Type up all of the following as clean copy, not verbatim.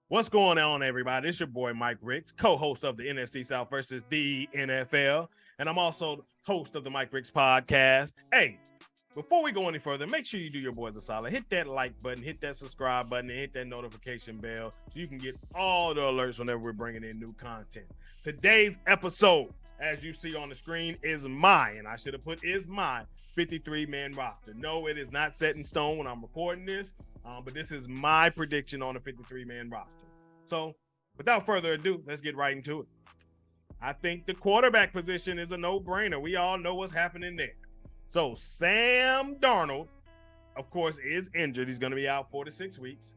What's going on, everybody? It's your boy Mike Ricks, co-host of the NFC South versus the NFL, and I'm also host of the Mike Ricks podcast. Hey, before we go any further, make sure you do your boys a solid. Hit that like button, hit that subscribe button, and hit that notification bell so you can get all the alerts whenever we're bringing in new content. Today's episode, as you see on the screen, is and I should have put is my 53-man roster. No, it is not set in stone when I'm recording this, but this is my prediction on the 53-man roster. So, without further ado, let's get right into it. I think the quarterback position is a no-brainer. We all know what's happening there. So Sam Darnold, of course, is injured. He's going to be out 4 to 6 weeks.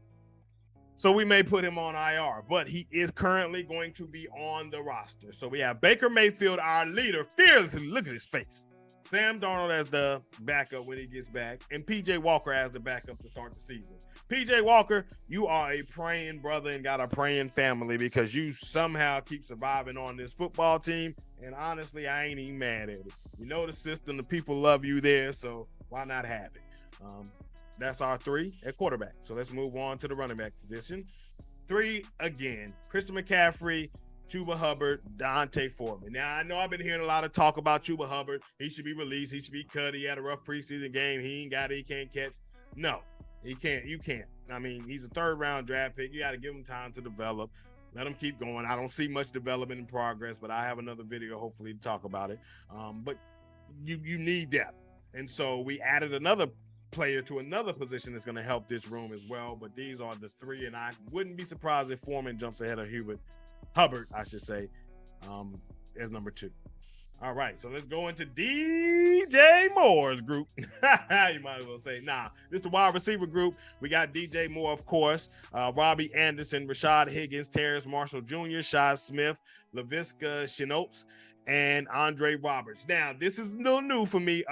So we may put him on IR, but he is currently going to be on the roster. So we have Baker Mayfield, our leader, fearlessly. Look at his face. Sam Darnold as the backup when he gets back, and PJ Walker as the backup to start the season. PJ Walker, you are a praying brother and got a praying family because you somehow keep surviving on this football team. And honestly, I ain't even mad at it. You know the system, the people love you there, so why not have it? That's our three at quarterback. So let's move on to the running back position. Three again: Christian McCaffrey, Chuba Hubbard, Dante Foreman. Now, I know I've been hearing a lot of talk about Chuba Hubbard. He should be released. He should be cut. He had a rough preseason game. He ain't got it. He can't catch. No, he can't. You can't. I mean, he's a third-round draft pick. You got to give him time to develop. Let him keep going. I don't see much development in progress, but I have another video hopefully to talk about it. But you need depth. And so we added another player to another position that's going to help this room as well. But these are the three, and I wouldn't be surprised if Foreman jumps ahead of Hubbard, I should say, as number two. All right, so let's go into DJ Moore's group. You might as well say, this is the wide receiver group. We got DJ Moore, of course, Robbie Anderson, Rashad Higgins, Terrace Marshall Jr., Shi Smith, Laviska Shenault, and Andre Roberts. Now, this is a little new for me.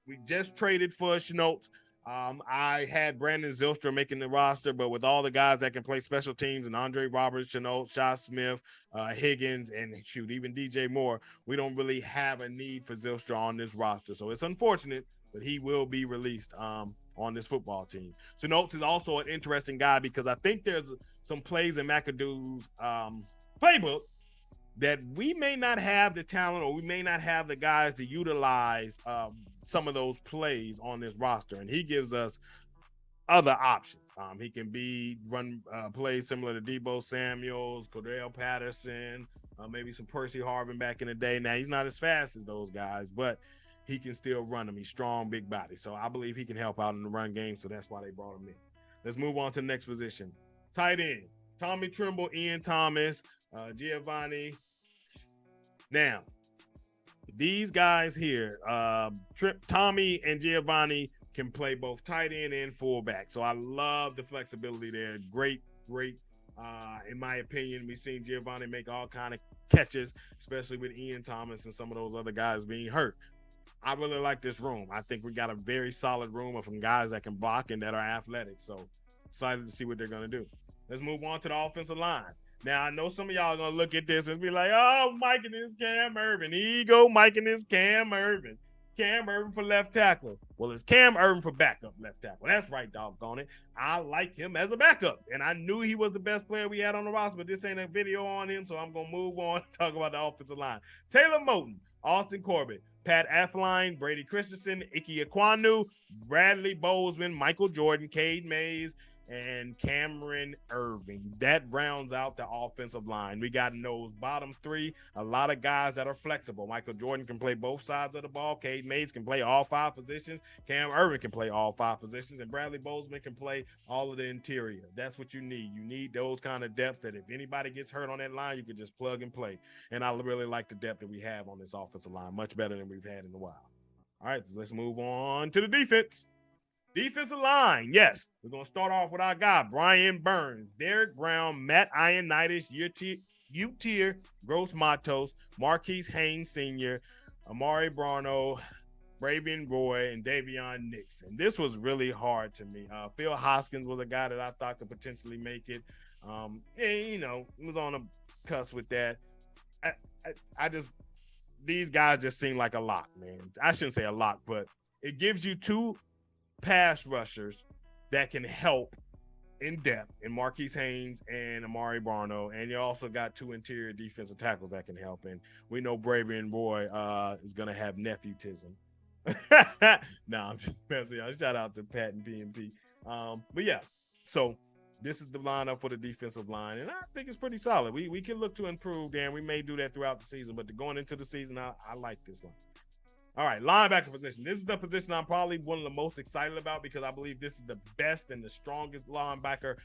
We just traded for Shenault. I had Brandon Zylstra making the roster, but with all the guys that can play special teams and Andre Roberts, Shenault, Shi Smith, Higgins, and even DJ Moore, we don't really have a need for Zylstra on this roster. So it's unfortunate, but he will be released on this football team. Shenault is also an interesting guy because I think there's some plays in McAdoo's playbook that we may not have the talent or we may not have the guys to utilize some of those plays on this roster. And he gives us other options. He can run plays similar to Deebo Samuels, Cordell Patterson, maybe some Percy Harvin back in the day. Now, he's not as fast as those guys, but he can still run them. He's strong, big body. So I believe he can help out in the run game, so that's why they brought him in. Let's move on to the next position. Tight end, Tommy Tremble, Ian Thomas, Giovanni. Now, these guys here, Tommy and Giovanni can play both tight end and fullback. So I love the flexibility there. Great. In my opinion, we've seen Giovanni make all kind of catches, especially with Ian Thomas and some of those other guys being hurt. I really like this room. I think we got a very solid room of some guys that can block and that are athletic. So excited to see what they're going to do. Let's move on to the offensive line. Now, I know some of y'all are going to look at this and be like, oh, Mike and his Cam Irvin. Here you go, Mike and his Cam Irvin. Cam Irvin for left tackle. Well, it's Cam Irvin for backup left tackle. That's right, doggone it. I like him as a backup. And I knew he was the best player we had on the roster, but this ain't a video on him, so I'm going to move on and talk about the offensive line. Taylor Moton, Austin Corbett, Pat Elflein, Brady Christensen, Ike Ekwonu, Bradley Bozeman, Michael Jordan, Cade Mays, and Cameron Irving. That rounds out the offensive line. We got in those bottom three, a lot of guys that are flexible. Michael Jordan can play both sides of the ball. Cade Mays can play all five positions. Cam Irving can play all five positions. And Bradley Bozeman can play all of the interior. That's what you need. You need those kind of depth that if anybody gets hurt on that line, you can just plug and play. And I really like the depth that we have on this offensive line, much better than we've had in a while. All right, so let's move on to the defense. Defensive line, yes. We're going to start off with our guy, Brian Burns, Derek Brown, Matt Ioannidis, Utier, Gross Matos, Marquise Haynes Sr., Amari Barno, Bravion Roy, and Davion Nixon. This was really hard to me. Phil Hoskins was a guy that I thought could potentially make it. Was on a cusp with that. These guys just seem like a lot, man. I shouldn't say a lot, but it gives you two pass rushers that can help in depth in Marquise Haynes and Amari Barno, and you also got 2 interior defensive tackles that can help. And we know Bravion Boy is going to have nephew-tism. No, I'm just messing up. Shout out to Pat and PNP. But yeah, so this is the lineup for the defensive line, and I think it's pretty solid. We can look to improve, Dan. We may do that throughout the season, but going into the season, I like this line. All right, linebacker position. This is the position I'm probably one of the most excited about because I believe this is the best and the strongest linebacker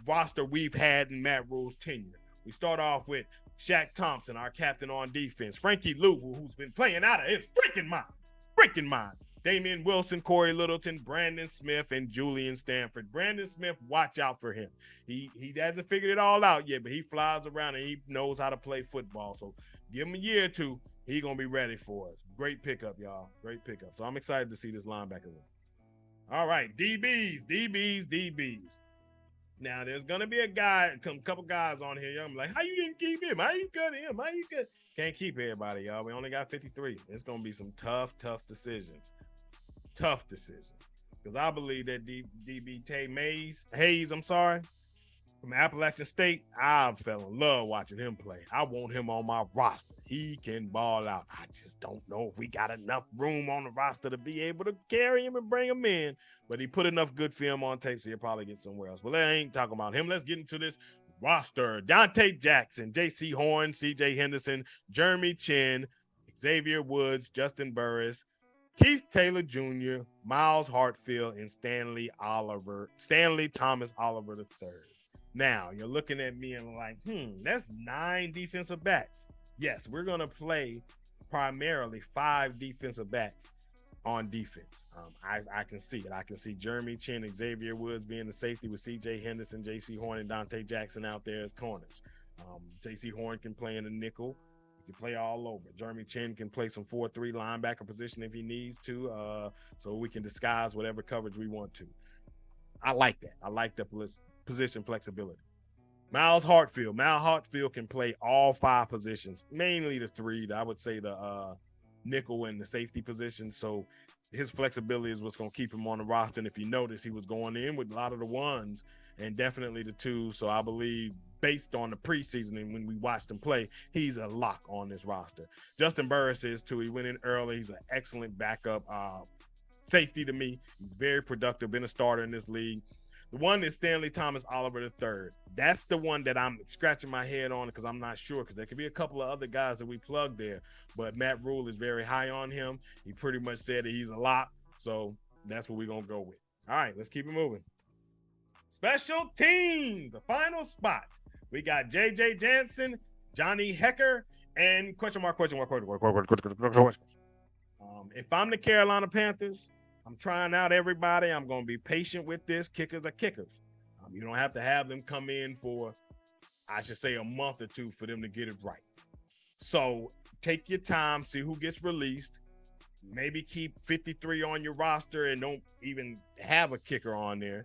roster we've had in Matt Rule's tenure. We start off with Shaq Thompson, our captain on defense. Frankie Louvu, who's been playing out of his freaking mind. Damian Wilson, Corey Littleton, Brandon Smith, and Julian Stanford. Brandon Smith, watch out for him. He hasn't figured it all out yet, but he flies around and he knows how to play football. So give him a year or two. He's going to be ready for us. Great pickup, y'all. Great pickup. So I'm excited to see this linebacker room. All right, DBs. Now, there's going to be a couple guys on here. I'm like, how you didn't keep him? How you cut him? How you cut? Can't keep everybody, y'all. We only got 53. It's going to be some tough decisions. Because I believe that DB Hayes, from Appalachian State, I fell in love watching him play. I want him on my roster. He can ball out. I just don't know if we got enough room on the roster to be able to carry him and bring him in. But he put enough good film on tape, so he'll probably get somewhere else. Well, I ain't talking about him. Let's get into this roster. Dante Jackson, J.C. Horn, C.J. Henderson, Jeremy Chin, Xavier Woods, Justin Burris, Keith Taylor Jr., Miles Hartfield, and Stanley Thomas Oliver III. Now, you're looking at me and like, that's 9 defensive backs. Yes, we're going to play primarily 5 defensive backs on defense. I can see it. I can see Jeremy Chin, Xavier Woods being the safety with C.J. Henderson, J.C. Horn, and Dante Jackson out there as corners. J.C. Horn can play in the nickel. He can play all over. Jeremy Chin can play some 4-3 linebacker position if he needs to, so we can disguise whatever coverage we want to. I like that. I like the position flexibility. Miles Hartfield can play all 5 positions, mainly the 3. I would say the nickel and the safety position. So his flexibility is what's going to keep him on the roster. And if you notice, he was going in with a lot of the 1s and definitely the 2s. So I believe based on the preseason and when we watched him play, he's a lock on this roster. Justin Burris is too. He went in early. He's an excellent backup safety to me. He's very productive, been a starter in this league. The one is Stanley Thomas Oliver III. That's the one that I'm scratching my head on because I'm not sure, because there could be a couple of other guys that we plugged there, but Matt Rule is very high on him. He pretty much said that he's a lock, so that's what we're going to go with. All right, let's keep it moving. Special teams, the final spot. We got J.J. Jansen, Johnny Hecker, and question mark. If I'm the Carolina Panthers, I'm trying out everybody. I'm going to be patient with this. Kickers are kickers. You don't have to have them come in for, I should say, a month or 2 for them to get it right. So take your time, see who gets released. Maybe keep 53 on your roster and don't even have a kicker on there.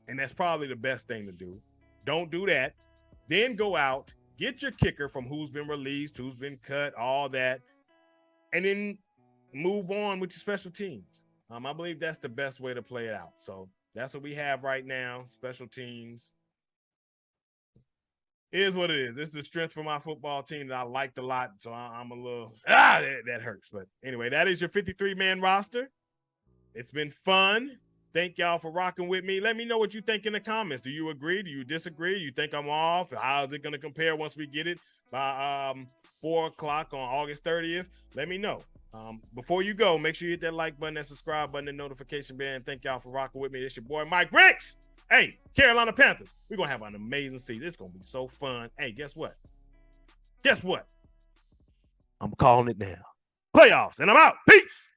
And that's probably the best thing to do. Don't do that. Then go out, get your kicker from who's been released, who's been cut, all that, and then move on with your special teams. I believe that's the best way to play it out. So that's what we have right now. Special teams is what it is. This is a strength for my football team that I liked a lot. So I'm a little, that hurts. But anyway, that is your 53-man roster. It's been fun. Thank y'all for rocking with me. Let me know what you think in the comments. Do you agree? Do you disagree? You think I'm off? How is it going to compare once we get it by 4 o'clock on August 30th? Let me know. Before you go, make sure you hit that like button, that subscribe button, and notification bell. Thank y'all for rocking with me. It's your boy, Mike Ricks. Hey, Carolina Panthers. We're going to have an amazing season. It's going to be so fun. Hey, guess what? I'm calling it now. Playoffs, and I'm out. Peace.